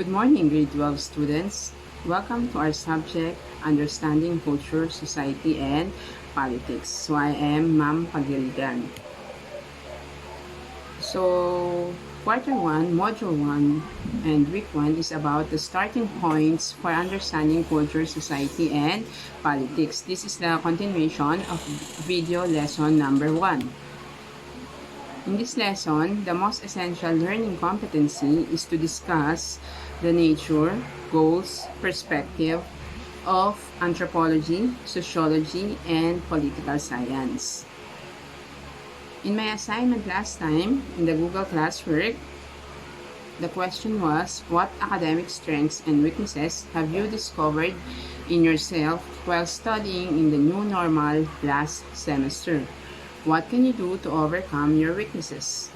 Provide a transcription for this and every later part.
Good morning, grade 12 students. Welcome to our subject, Understanding Culture, Society, and Politics. So, I am Ma'am Pagirigan. So, Quarter 1, Module 1, and Week 1 is about the starting points for understanding culture, society, and politics. This is the continuation of video lesson number 1. In this lesson, the most essential learning competency is to discuss the nature, goals, perspective of anthropology, sociology, and political science. In my assignment last time, in the Google classwork, the question was, what academic strengths and weaknesses have you discovered in yourself while studying in the new normal last semester? What can you do to overcome your weaknesses?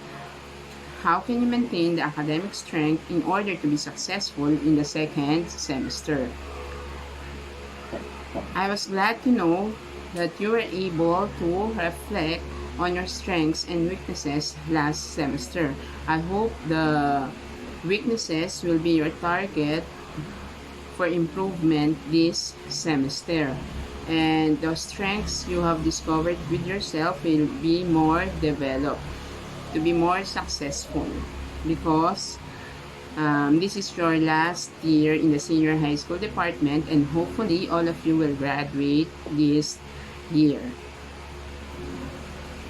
How can you maintain the academic strength in order to be successful in the second semester? I was glad to know that you were able to reflect on your strengths and weaknesses last semester. I hope the weaknesses will be your target for improvement this semester. And the strengths you have discovered with yourself will be more developed to be more successful, because this is your last year in the senior high school department, and hopefully all of you will graduate this year.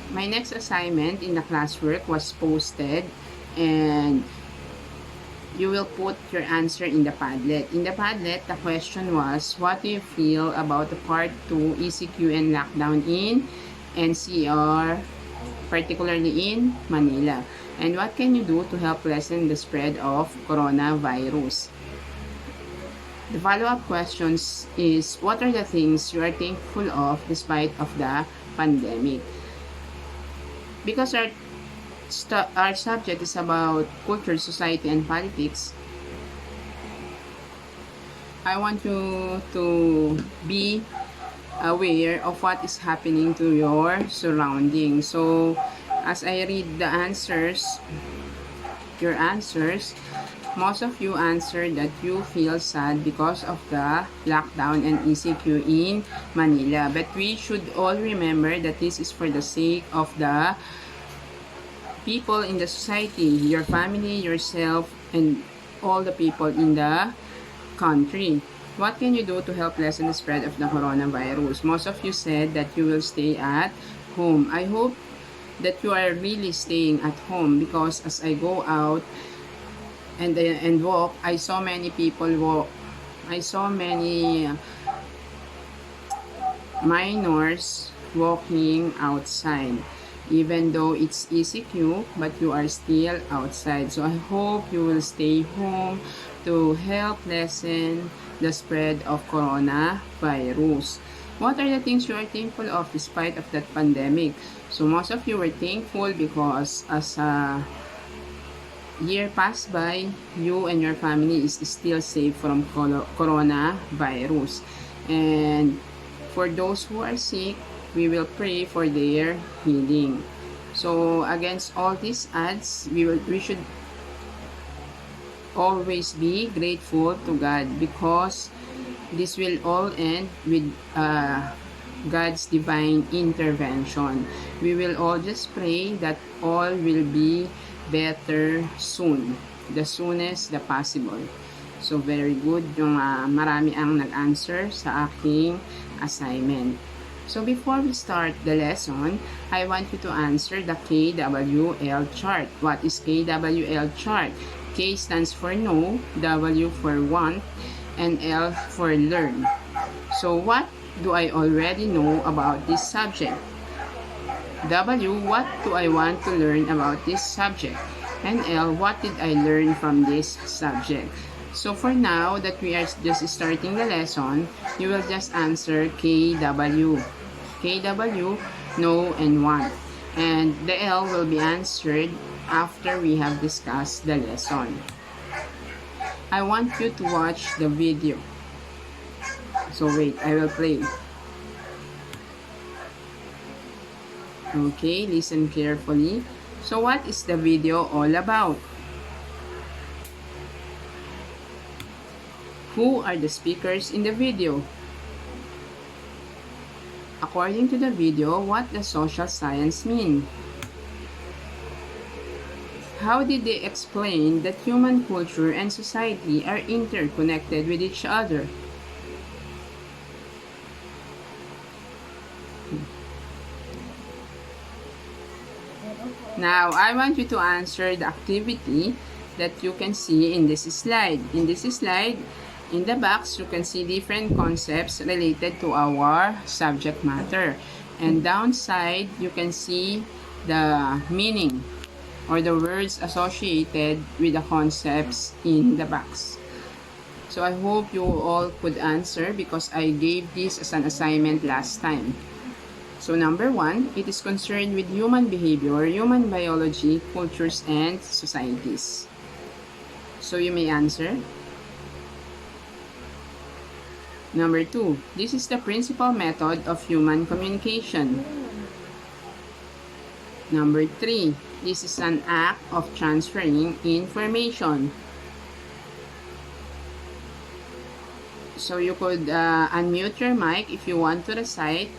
My next assignment in the classwork was posted, and you will put your answer in the Padlet. In the Padlet, the question was, what do you feel about the Part 2 ECQ and lockdown in NCR, particularly in Manila? And what can you do to help lessen the spread of coronavirus? The follow-up questions is, what are the things you are thankful of despite of the pandemic? Because our subject is about culture, society, and politics, I want you to be aware of what is happening to your surroundings. So, as I read the answers, your answers, most of you answered that you feel sad because of the lockdown and ECQ in Manila. But we should all remember that this is for the sake of the people in the society, your family, yourself, and all the people in the country. What can you do to help lessen the spread of the coronavirus? Most of you said that you will stay at home. I hope that you are really staying at home, because as I go out and walk, I saw many people walk. I saw many minors walking outside. Even though it's ECQ, but you are still outside. So I hope you will stay home to help lessen the spread of coronavirus. What are the things you are thankful of despite of that pandemic? So most of you were thankful because as a year passed by, you and your family is still safe from coronavirus. And for those who are sick, we will pray for their healing. So against all these odds, we should always be grateful to God, because this will all end with God's divine intervention. We will all just pray that all will be better soon, the soonest the possible. So very good, yung marami ang nag-answer sa aking assignment. So before we start the lesson, I want you to answer the KWL chart. What is KWL chart? K stands for know, W for want, and L for learn. So what do I already know about this subject? W, what do I want to learn about this subject? And L, what did I learn from this subject? So for now that we are just starting the lesson, you will just answer KW. KW, know and want. And the L will be answered after we have discussed the lesson. I want you to watch the video. So wait, I will play. Okay, listen carefully. So what is the video all about? Who are the speakers in the video? According to the video, what does social science mean? How did they explain that human culture and society are interconnected with each other? Now, I want you to answer the activity that you can see in this slide. In this slide, in the box, you can see different concepts related to our subject matter. And downside, you can see the meaning or the words associated with the concepts in the box. So I hope you all could answer because I gave this as an assignment last time. So number 1, it is concerned with human behavior, human biology, cultures, and societies. So you may answer. Number 2, this is the principal method of human communication. Number 3, this is an act of transferring information. So you could unmute your mic if you want to recite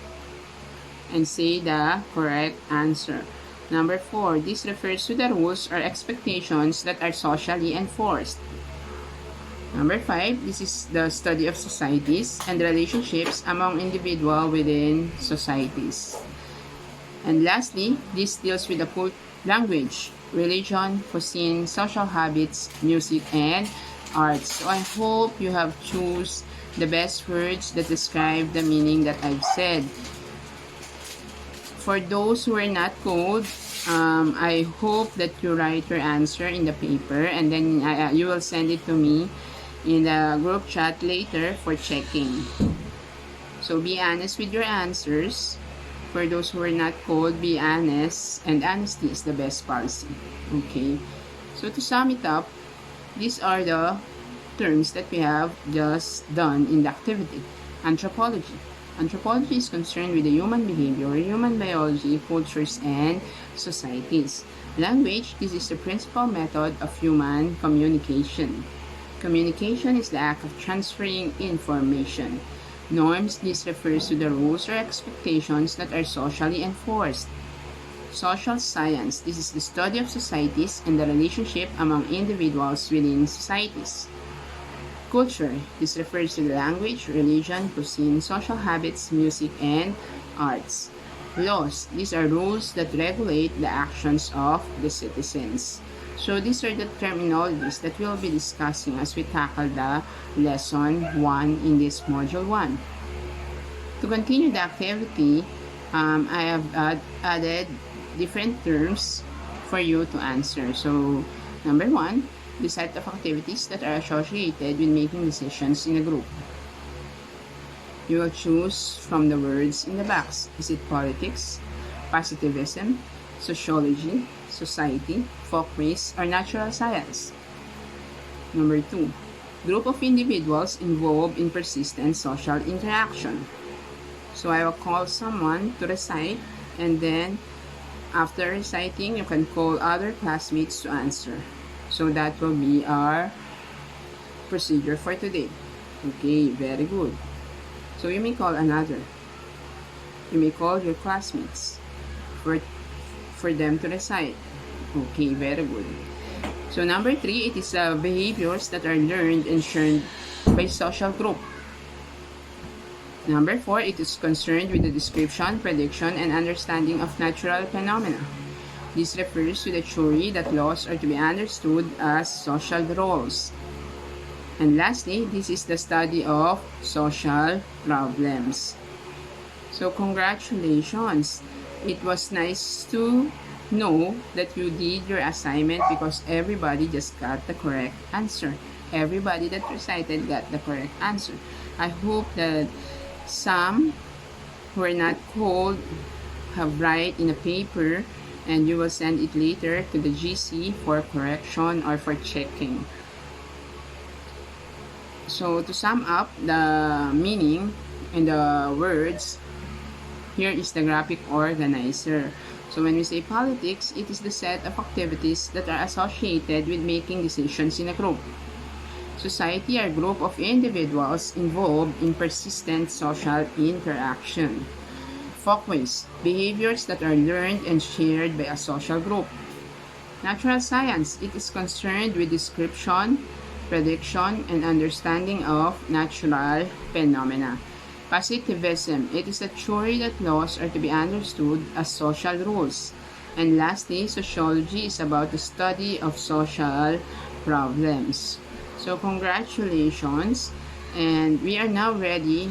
and say the correct answer. Number 4, this refers to the rules or expectations that are socially enforced. Number 5, this is the study of societies and relationships among individuals within societies. And lastly, this deals with the language, religion, cuisine, social habits, music, and arts. So I hope you have choose the best words that describe the meaning that I've said. For those who are not code, I hope that you write your answer in the paper and then you will send it to me in the group chat later for checking. So be honest with your answers. For those who are not code, be honest, and honesty is the best policy. Okay. So to sum it up, these are the terms that we have just done in the activity. Anthropology. Anthropology is concerned with the human behavior, human biology, cultures, and societies. Language, this is the principal method of human communication. Communication is the act of transferring information. Norms, this refers to the rules or expectations that are socially enforced. Social science, this is the study of societies and the relationship among individuals within societies. Culture, this refers to the language, religion, cuisine, social habits, music, and arts. Laws, these are rules that regulate the actions of the citizens. So these are the terminologies that we'll be discussing as we tackle the lesson 1 in this module 1. To continue the activity, I have added different terms for you to answer. So number 1, the set of activities that are associated with making decisions in a group. You will choose from the words in the box. Is it politics, positivism, sociology, society, folk race, or natural science? Number 2, group of individuals involved in persistent social interaction. So I will call someone to recite, and then after reciting, you can call other classmates to answer. So that will be our procedure for today. Okay, very good. So you may call another. You may call your classmates for them to recite. Okay, very good. So number 3, it is behaviors that are learned and shared by social group. Number 4, it is concerned with the description, prediction, and understanding of natural phenomena. This refers to the theory that laws are to be understood as social roles. And lastly, this is the study of social problems. So congratulations! It was nice to know that you did your assignment because everybody just got the correct answer. Everybody that recited got the correct answer. I hope that some who are not called have write in a paper and you will send it later to the GC for correction or for checking. So to sum up the meaning and the words, here is the graphic organizer. So when we say politics, it is the set of activities that are associated with making decisions in a group. Society are a group of individuals involved in persistent social interaction. Folkways, behaviors that are learned and shared by a social group. Natural science, it is concerned with description, prediction, and understanding of natural phenomena. Positivism, it is a theory that laws are to be understood as social rules. And lastly, sociology is about the study of social problems. So congratulations, and we are now ready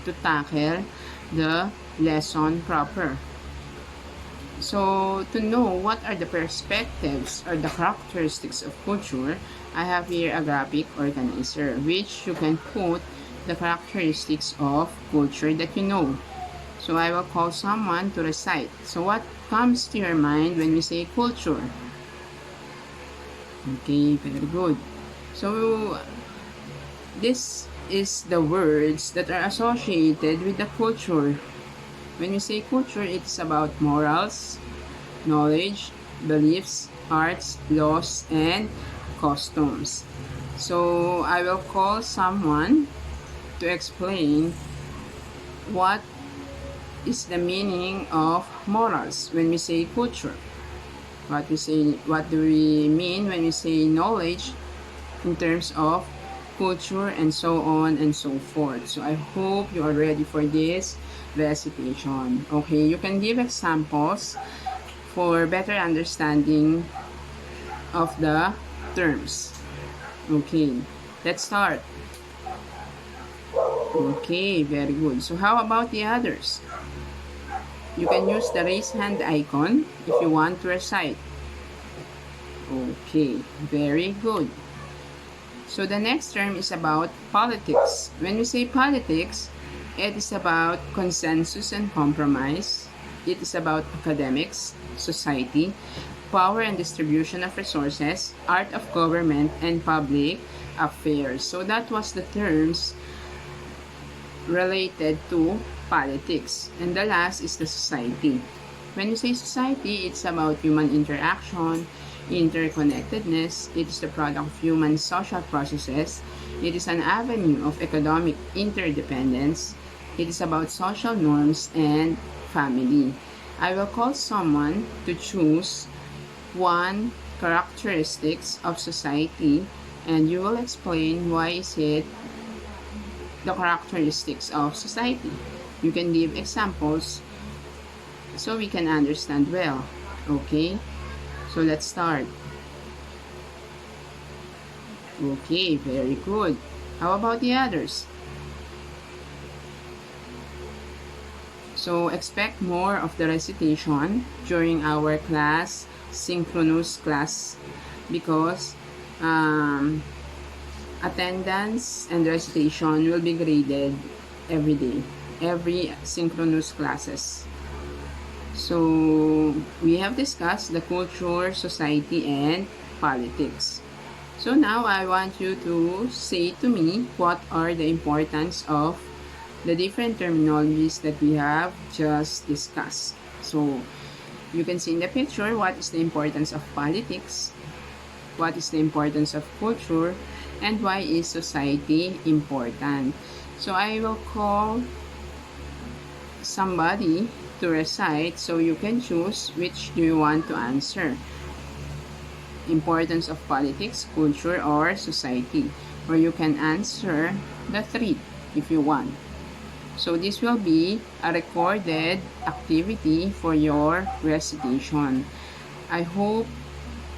to tackle the lesson proper. So to know what are the perspectives or the characteristics of culture, I have here a graphic organizer which you can put the characteristics of culture that you know. So I will call someone to recite. So what comes to your mind when we say culture? Okay, very good. So this is the words that are associated with the culture. When we say culture, it's about morals, knowledge, beliefs, arts, laws, and customs. So I will call someone to explain what is the meaning of morals when we say culture. What do we mean when we say knowledge in terms of culture, and so on and so forth. So I hope you are ready for this recitation. Okay, you can give examples for better understanding of the terms. Okay, let's start. Okay, very good. So how about the others? You can use the raise hand icon if you want to recite. Okay, very good. So the next term is about politics. When we say politics, it is about consensus and compromise. It is about academics, society, power and distribution of resources, art of government, and public affairs. So that was the terms related to politics. And the last is the society. When you say society, it's about human interaction, interconnectedness. It is the product of human social processes. It is an avenue of economic interdependence. It is about social norms and family. I will call someone to choose one characteristics of society, and you will explain why is it the characteristics of society. You can give examples so we can understand well. Okay, so let's start. Okay, very good. How about the others? So expect more of the recitation during our class, synchronous class, because attendance and recitation will be graded every day, every synchronous classes. So we have discussed the culture, society, and politics. So now I want you to say to me what are the importance of the different terminologies that we have just discussed. So you can see in the picture what is the importance of politics, what is the importance of culture, and why is society important. So I will call somebody to recite, so you can choose which do you want to answer. Importance of politics, culture, or society. Or you can answer the three if you want. So this will be a recorded activity for your recitation. I hope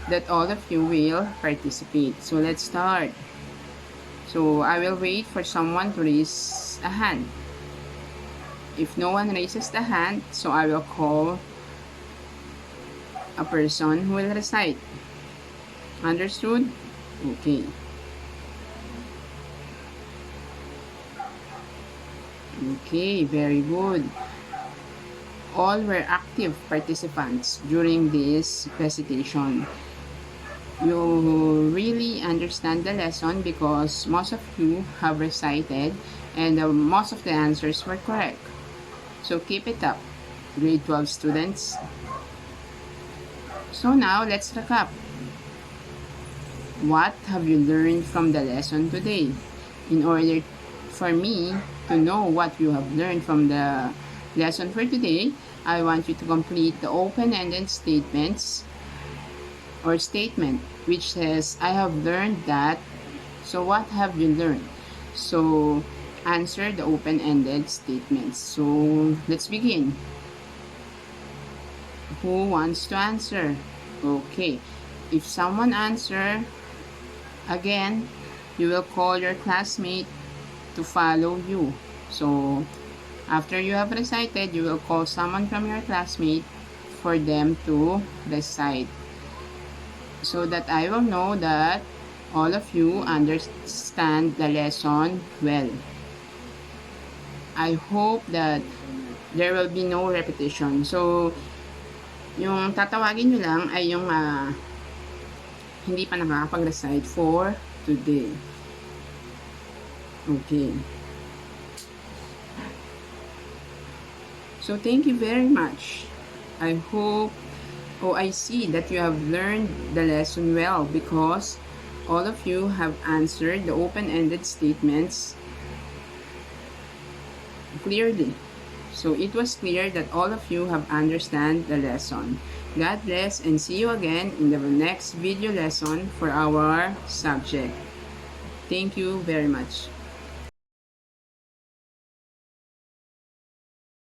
that all of you will participate. So let's start. So I will wait for someone to raise a hand. If no one raises the hand, so I will call a person who will recite. Understood? Okay. Okay, very good. All were active participants during this recitation. You really understand the lesson because most of you have recited and most of the answers were correct. So keep it up, grade 12 students. So now let's recap. what have you learned from the lesson today? In order for me to know what you have learned from the lesson for today, I want you to complete the open-ended statements or statement which says, I have learned that. So what have you learned? So answer the open-ended statements. So let's begin. Who wants to answer? Okay. If someone answer, again, you will call your classmate to follow you. So after you have recited, you will call someone from your classmate for them to recite, so that I will know that all of you understand the lesson well. I hope that there will be no repetition. So, yung tatawagin nyo lang ay yung hindi pa nakakapag-recite for today. Okay. So, thank you very much. I hope, I see that you have learned the lesson well because all of you have answered the open-ended statements clearly. So, it was clear that all of you have understand the lesson. God bless and see you again in the next video lesson for our subject. Thank you very much.